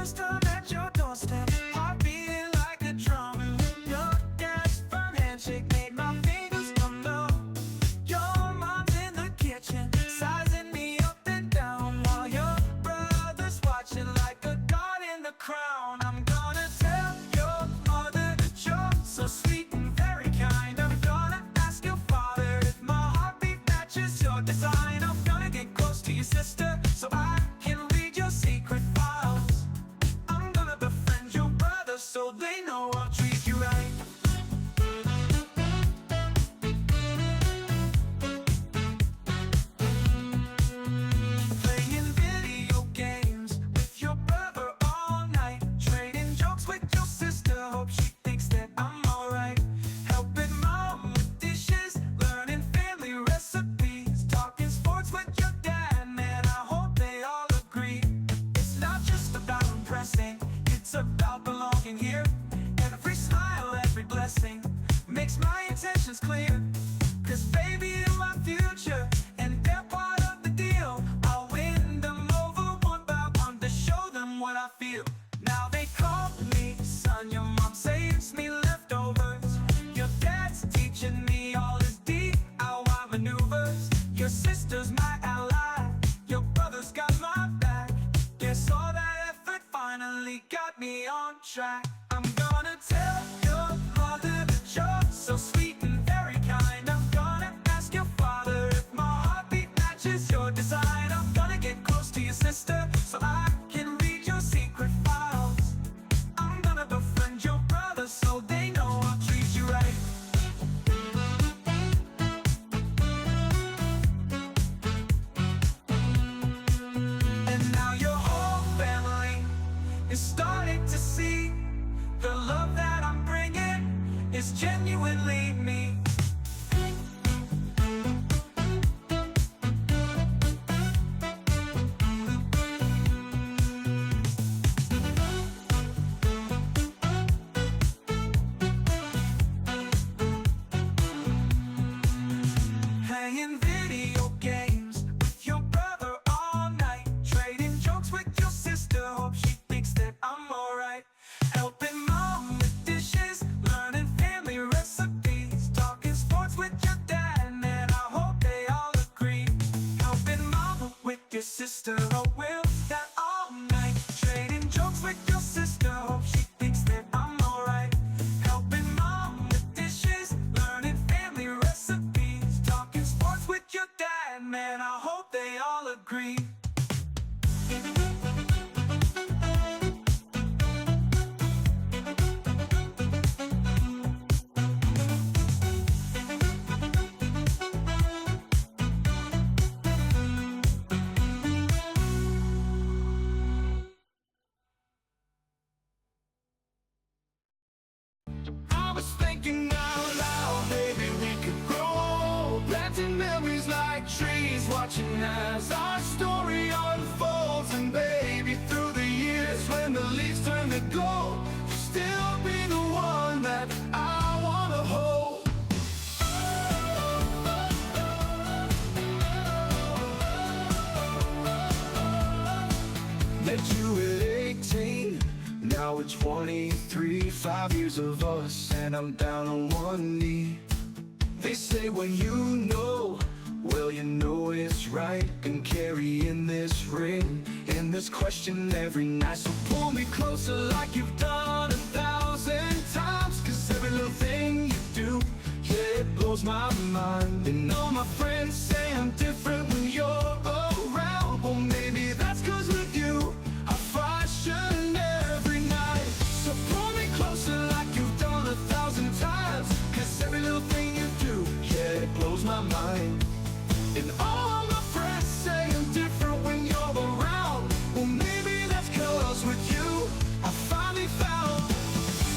first time at your doorstep, heart beating like a drum. Your dad's firm handshake made my fingers numb. Your mom's in the kitchen, sizing me up and down, while your brother's watching like a god in the crown. I'm gonna tell your mother that you're so sweet and very kind. I'm gonna ask your father if my heartbeat matches your design. I'm gonna get close to your sister so I can read your secret files. I'm gonna befriend your brother so they know I'll treat you right. Playing video games with your brother all night, trading jokes with your sister, hope she thinks that I'm alright. Helping mom with dishes, learning family recipes, talking sports with your dad, man, I hope they all agree. It's not just about impressing, it's about belonging here. Every smile, every blessing makes my intentions clear. Cause baby, you're my future, and they're part of the deal. I'll win them over one by one to show them what I feel. Now they call me son, your mom saves me leftovers. Your dad's teaching me all his DIY maneuvers. Your sister's my ally, your brother's got my back. Guess all that effort finally got me on track. I'm gonna tell your mother that you're so sweet and very kind. I'm gonna ask your father if my heartbeat matches your design. I'm gonna get close to your sister so I can read your secret files. I'm gonna befriend your brother so they know I'll treat you right. And now your whole family is starting to see the love that I'm bringing is genuinely me. Playing video games with your brother all night, trading jokes with your sister, hope she thinks that I'm alright. Helping mom with dishes, learning family recipes, talking sports with your dad, man, I hope they all agree. Helping mama with your sister, oh will that all night, trading jokes with your sister, hope she thinks that I'm alright. Helping mom with dishes, learning family recipes, talking sports with your dad, man, I hope they all agree. I was thinking out loud, maybe we could grow, planting memories like trees, watching as our story unfolds. And baby, through the years, when the leaves turn to gold, you'll still be the one that I wanna hold. Met you at 18, now we're 23, 5 years of us, and I'm down on one knee. They say when you know, well you know it's right, and carrying this ring, in this question every night. So pull me closer like you've done 1,000 times, cause every little thing you do, yeah, it blows my mind. And all my friends say I'm different when you're around. Well maybe that's cause with you I function every night. So pull me closer like you've done 1,000 times, cause every little thing you do, yeah, it blows my mind. And all my friends say I'm different when you're around. Well maybe that's cause with you I finally found.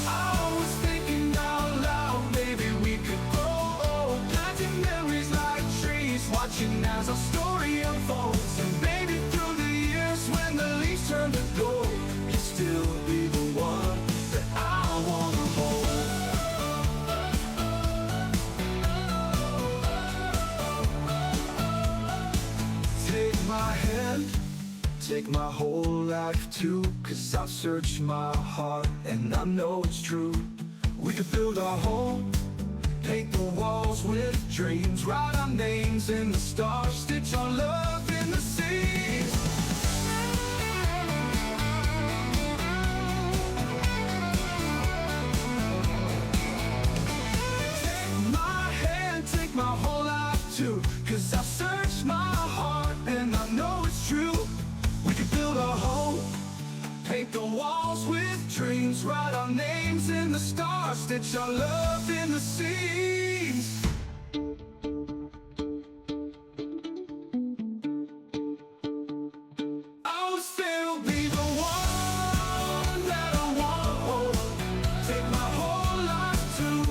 I was thinking out loud, maybe we could grow, planting memories like trees, watching as our story unfolds. And baby, through the years, when the leaves turn to gold, you'll still be the one that I wanna hold. Take my hand, take my whole life. life too, 'cause I've searched my heart and I know it's true. We could build our home, paint the walls with dreams, write our names in the stars, stitch our love in the seas. Take my hand, take my whole life too, 'cause I've searched my heart and I know it's true. We could build our home, paint the walls with dreams, write our names in the stars, stitch our love in the seas. I'll still be the one that I want, take my whole life too,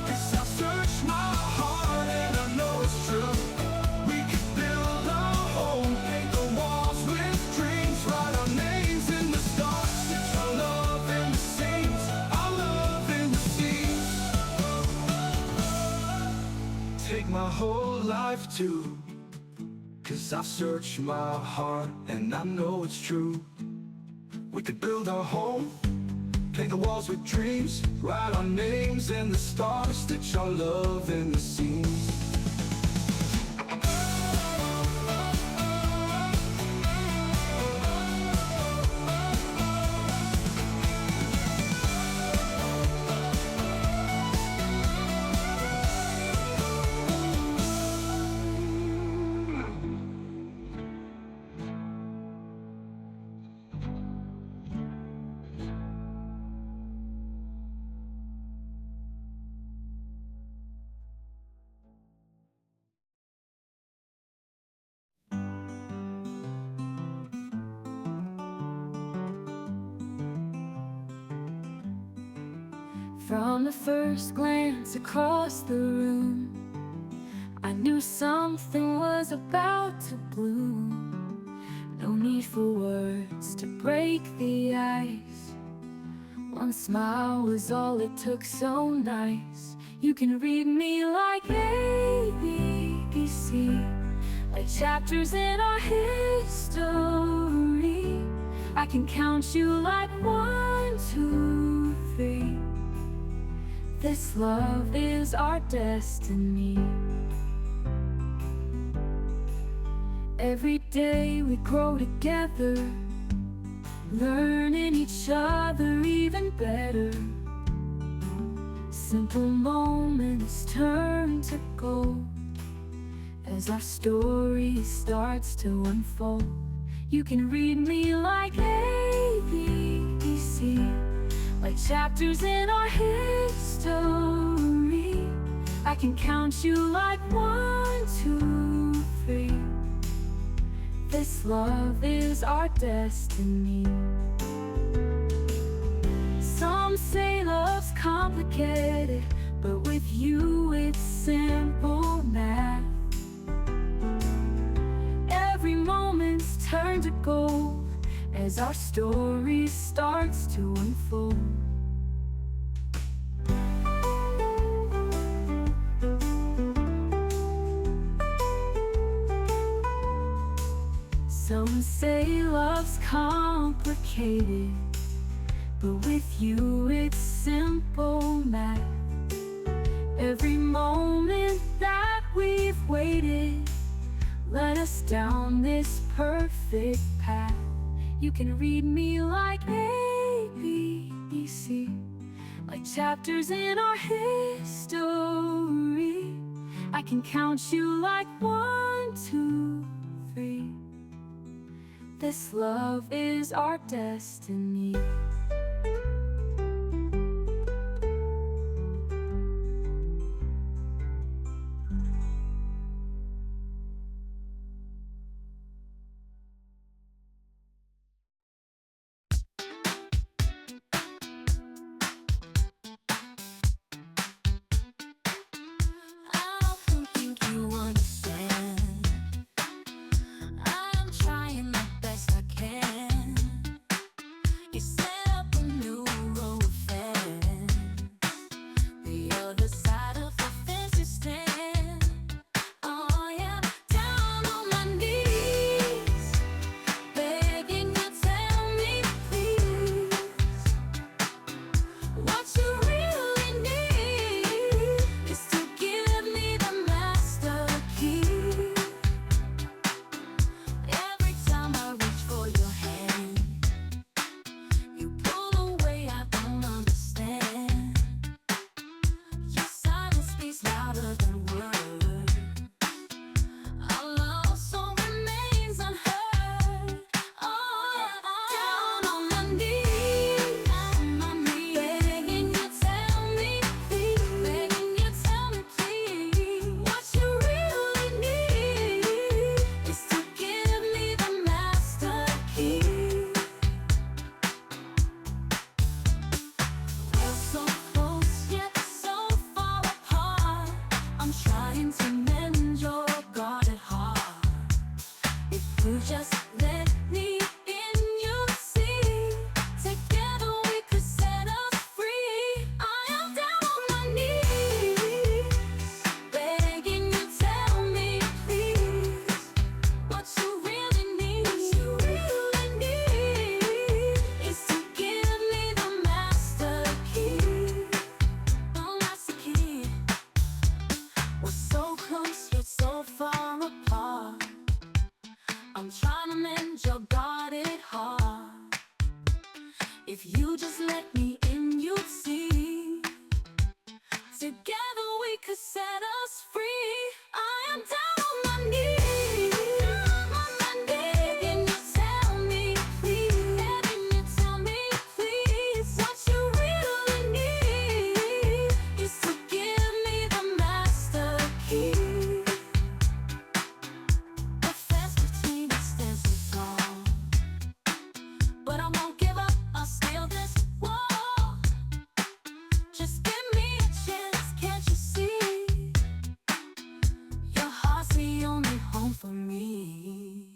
'cause I've searched my heart and I know it's true. We could build a home, paint the walls with dreams, write our names in the stars, stitch our love in the seas, our love in the seas. Take my whole life too, 'cause I've searched my heart and I know it's true. We could build our home, paint the walls with dreams, write our names in the stars, stitch our love in the seams. From the first glance across the room, I knew something was about to bloom. No need for words to break the ice. One smile was all it took, so nice. You can read me like A, B, C, like chapters in our history. I can count you like 1, 2, 3. This love is our destiny. Every day we grow together, learning each other even better. Simple moments turn to gold as our story starts to unfold. You can read me like A, B, C, like chapters in our history. I can count you like 1, 2, 3. This love is our destiny. Some say love's complicated, but with you it's simple math. Every moment's turned to gold as our story starts to unfold. Some say love's complicated, but with you it's simple math. Every moment that we've waited led us down this perfect path. You can read me like A, B, C, like chapters in our history. I can count you like 1, 2, 3. This love is our destiny. Set up If you just let me in, you'd see. Together we could set us free. I am down on my knees. Down on my knees. Can you tell me, please? Can you tell me, please? What you really need is to give me the master key. The fence between us stands so tall, but I won't give up. I'll scale this wall. Just give me a chance, can't you see? Your heart's the only home for me.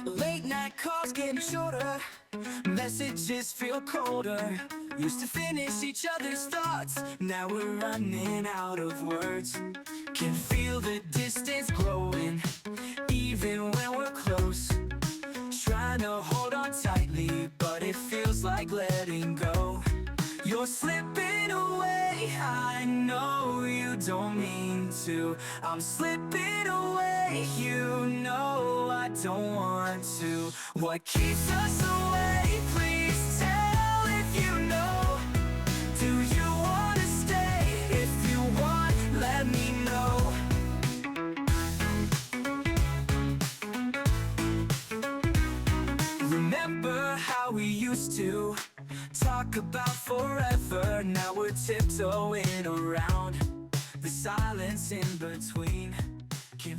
Late night calls getting shorter, messages feel colder. Used to finish each other's thoughts, now we're running out of words. Can feel the distance growing, even when we're close. Trying to hold on tightly, but it feels like letting go. You're slipping away, I know you don't mean to. I'm slipping away, you know I don't want to. What keeps us away? Please tell if you know. Do you want to stay? If you want, let me know. Remember how we used to talk about forever? Now we're tiptoeing around. The silence in between can